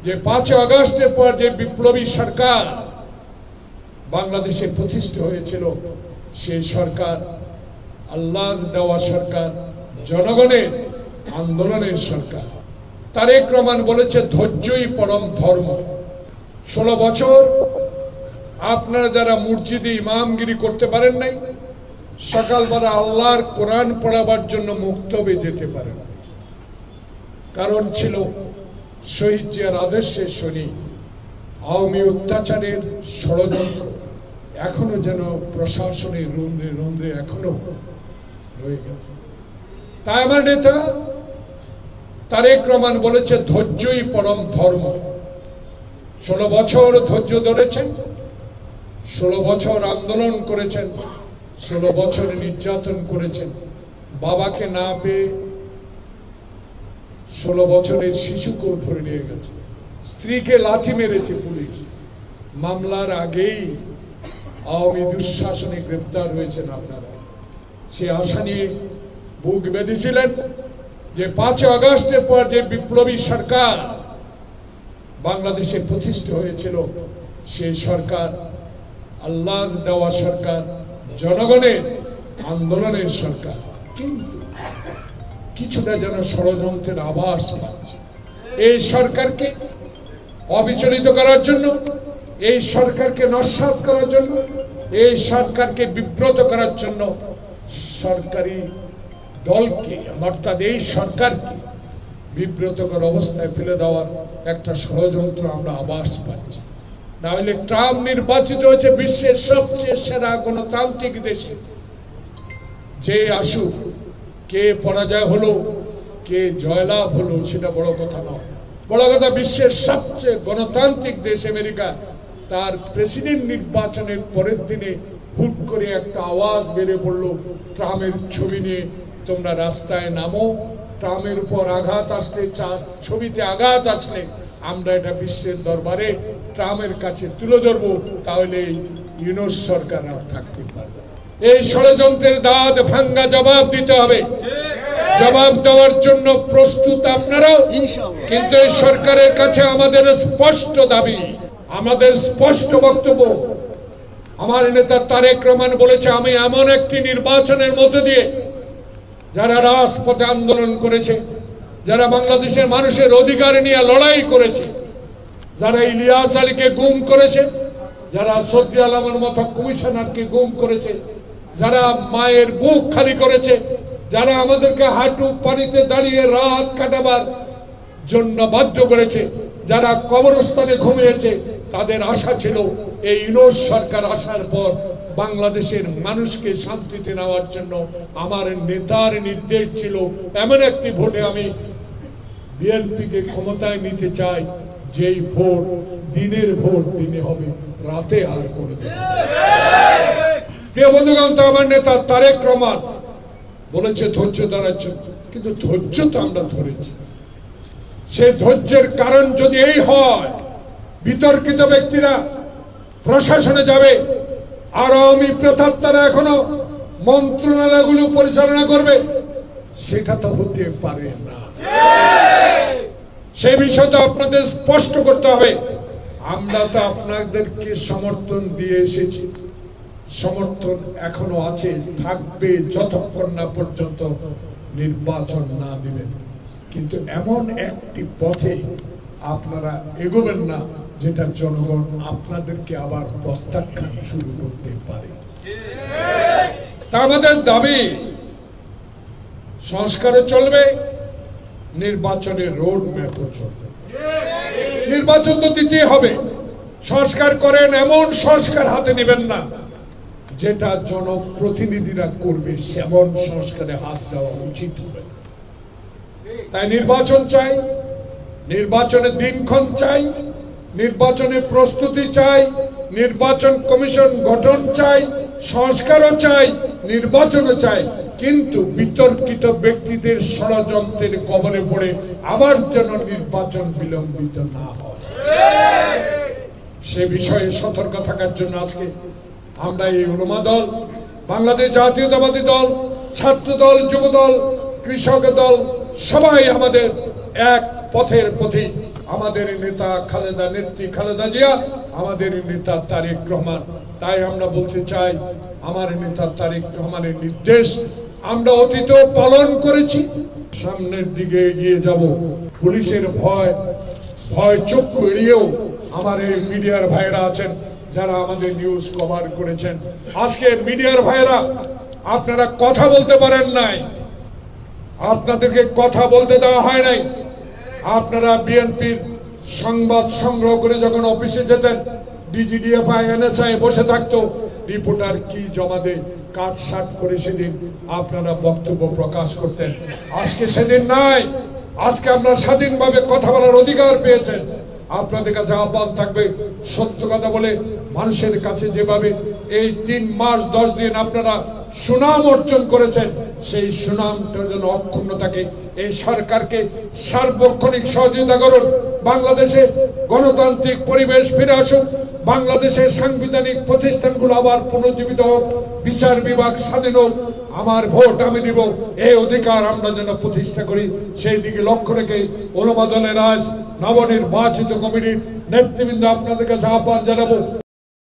যে 5 আগস্টের পর যে বিপ্লবী সরকার বাংলাদেশে প্রতিষ্ঠিত হয়েছিল, সেই সরকার আল্লাহর দেওয়া সরকার, জনগণের আন্দোলনের সরকার। তারেক রহমান বলেছে ধৈর্যই পরম ধর্ম। 16 বছর আপনারা যারা মসজিদে ইমামগিরি করতে পারেন নাই, সকালবেলা আল্লাহর কোরআন পড়াবার জন্য মুক্তবে যেতে পারেন। কারণ ছিল শহীদ জিয়ার আদর্শের শনি আওয়ামী অত্যাচারের ষড়যন্ত্র এখনো যেন প্রশাসনের রন্ধ্রে রন্ধ্রে এখনো রয়ে গেছে। তাই আমার নেতা তারেক রহমান বলেছে ধৈর্যই পরম ধর্ম। 16 বছর ধৈর্য ধরেছেন, 16 বছর আন্দোলন করেছেন, 16 বছর নির্যাতন করেছেন। বাবাকে না পেয়ে 16 বছরের শিশুকেও ধরে নিয়ে গেছে, স্ত্রীকে লাথি মেরেছে পুলিশ। মামলার আগেই আওয়ামী দুঃশাসনে গ্রেপ্তার হয়েছেন আপনারা। সে আশা নিয়ে বুক বেঁধেছিলেন যে 5 আগস্টের পর যে বিপ্লবী সরকার বাংলাদেশে প্রতিষ্ঠিত হয়েছিল, সেই সরকার আল্লাহর দেওয়া সরকার, জনগণের আন্দোলনের সরকার। কিন্তু কিছুটা যেন ষড়যন্ত্রের আভাস পাচ্ছে। এই সরকারকে অবিচলিত করার জন্য, এই সরকারকে নস্যাৎ করার জন্য, এই সরকারকে বিব্রত করার জন্য সরকারি দলকে অর্থাৎ এই সরকারকে বিব্রতকর অবস্থায় ফেলে দেওয়ার একটা ষড়যন্ত্র আমরা আভাস পাচ্ছি। না হলে ট্রাম্প নির্বাচিত হয়েছে বিশ্বের সবচেয়ে সেরা গণতান্ত্রিক দেশে। যে আসুক, কে পরাজয় হলো কে জয়লাভ হলো সেটা বড় কথা নয়। বড় কথা বিশ্বের সবচেয়ে গণতান্ত্রিক দেশ আমেরিকা, তার প্রেসিডেন্ট নির্বাচনের পরের দিনে হুট করে একটা আওয়াজ বেড়ে পড়লো, ট্রাম্পের ছবি নিয়ে তোমরা রাস্তায় নামো। ট্রাম্পের উপর আঘাত আসলে, ছবিতে আঘাত আসলে আমরা এটা বিশ্বের দরবারে ট্রাম্পের কাছে তুলে ধরবো, তাহলে ইউনুস সরকার আর থাকতে পারবে। এই ষড়যন্ত্রের দাঁত ভাঙ্গা জবাব দিতে হবে। জবাব দেওয়ার জন্য প্রস্তুত আপনারাও। কিন্তু এই সরকারের কাছে আমাদের স্পষ্ট দাবি, আমাদের স্পষ্ট বক্তব্য। আমার নেতা তারেক রহমান বলেছে, আমি এমন একটি নির্বাচনের মধ্য দিয়ে যারা রাজপথে আন্দোলন করেছে, যারা বাংলাদেশের মানুষের অধিকার নিয়ে লড়াই করেছে, যারা ইলিয়াস আলীকে গুম করেছে, যারা সৌদি আলমের মতো কমিশনারকে গুম করেছে, যারা মায়ের বুক খালি করেছে, যারা আমাদেরকে হাঁটু পানিতে দাঁড়িয়ে রাত কাটাবার জন্য বাধ্য করেছে, যারা কবরস্থানে ঘুমিয়েছে, তাদের আশা ছিল এই ইউনুস সরকার আসার পর বাংলাদেশের মানুষকে শান্তিতে নেওয়ার জন্য আমার নেতার নির্দেশ ছিল এমন একটি ভোটে আমি বিএনপিকে ক্ষমতায় নিতে চাই, যেই ভোট দিনের ভোট দিনে হবে, রাতে আর করে দেবে। প্রিয় বন্ধুগণ, তো আমার নেতা তারেক রহমান বলেছে ধৈর্য ধরার জন্য, কিন্তু ধৈর্য তো আমরা ধরেছি। সেই ধৈর্যের কারণ যদি এই হয় বিতর্কিত ব্যক্তিরা প্রশাসনে যাবে আর আওয়ামী প্রেতাত্মারা এখনো মন্ত্রণালয়গুলো পরিচালনা করবে, সেটা তো হতে পারে না। সেই বিষয়টা আপনাদের স্পষ্ট করতে হবে। আমরা তো আপনাদেরকে সমর্থন দিয়ে এসেছি, সমর্থন এখনো আছে, থাকবে যতক্ষণ না পর্যন্ত নির্বাচন না দিবেন। কিন্তু এমন একটি পথে আপনারা এগোবেন না যেটা জনগণ আপনাদেরকে আবার প্রত্যাখ্যান শুরু করতে পারে। তা আমাদের দাবি, সংস্কারও চলবে, নির্বাচনের রোড ম্যাপও চলবে। নির্বাচন তো দিতেই হবে। সংস্কার করেন, এমন সংস্কার হাতে নেবেন না যেটা জনপ্রতিনিধিরা করবে, সেমন সংস্কারে হাত দেওয়া উচিত হবে। তাই নির্বাচন চাই, নির্বাচনের দিনক্ষণ চাই, নির্বাচনের প্রস্তুতি চাই, নির্বাচন কমিশন গঠন চাই, সংস্কারও চাই, নির্বাচনও চাই। কিন্তু বিতর্কিত ব্যক্তিদের ষড়যন্ত্রের কবলে পড়ে আবার যেন নির্বাচন বিলম্বিত না হয়, সে বিষয়ে সতর্ক থাকার জন্য আজকে আমরা এই উলামা দল, বাংলাদেশ জাতীয়তাবাদী দল, ছাত্র দল, যুব দল, কৃষক দল সবাই আমাদের এক পথের পথিক। আমাদের নেতা নেত্রী খালেদা জিয়া, আমাদের নেতা তারেক রহমান। তাই আমরা বলতে চাই, আমার নেতা তারেক রহমানের নির্দেশ আমরা অতীতেও পালন করেছি, সামনের দিকে এগিয়ে যাব। পুলিশের ভয় চক্ষু এড়িয়েও আমার এই মিডিয়ার ভাইরা আছেন যারা আমাদের নিউজ কভার করেছেন। আজকে মিডিয়ার ভাইরা আপনারা কথা বলতে পারেন নাই, আপনাদেরকে কথা বলতে দেওয়া হয় নাই। আপনারা বিএনপির সংবাদ সংগ্রহ করে যখন অফিসে যেতেন, ডিজিডিএফআই এনএসআই বসে থাকতো, রিপোর্টার কি জমা দেয় কাটসাট করে সেদিন আপনারা বক্তব্য প্রকাশ করতেন। আজকে সেদিন নাই। আজকে আপনারা স্বাধীনভাবে কথা বলার অধিকার পেয়েছেন। আপনাদের কাছে আহ্বান থাকবে, সত্য কথা বলে মানুষের কাছে যেভাবে এই 3 মাস 10 দিন আপনারা সুনাম অর্জন করেছেন, সেই সুনামটা যেন অক্ষুণ্ণ থাকে। এই সরকারকে সার্বক্ষণিক সহযোগিতা করুন। বাংলাদেশে গণতান্ত্রিক পরিবেশ ফিরে আসুক, বাংলাদেশের সাংবিধানিক প্রতিষ্ঠানগুলো আবার পুনর্জীবিত হোক, বিচার বিভাগ স্বাধীন হোক। আমার ভোট আমি দিব, এই অধিকার আমরা যেন প্রতিষ্ঠা করি, সেই দিকে লক্ষ্য রেখে ওলামা দলের আজ নবনির্বাচিত কমিটির নেতৃবৃন্দ আপনাদের কাছে আহ্বান জানাবো।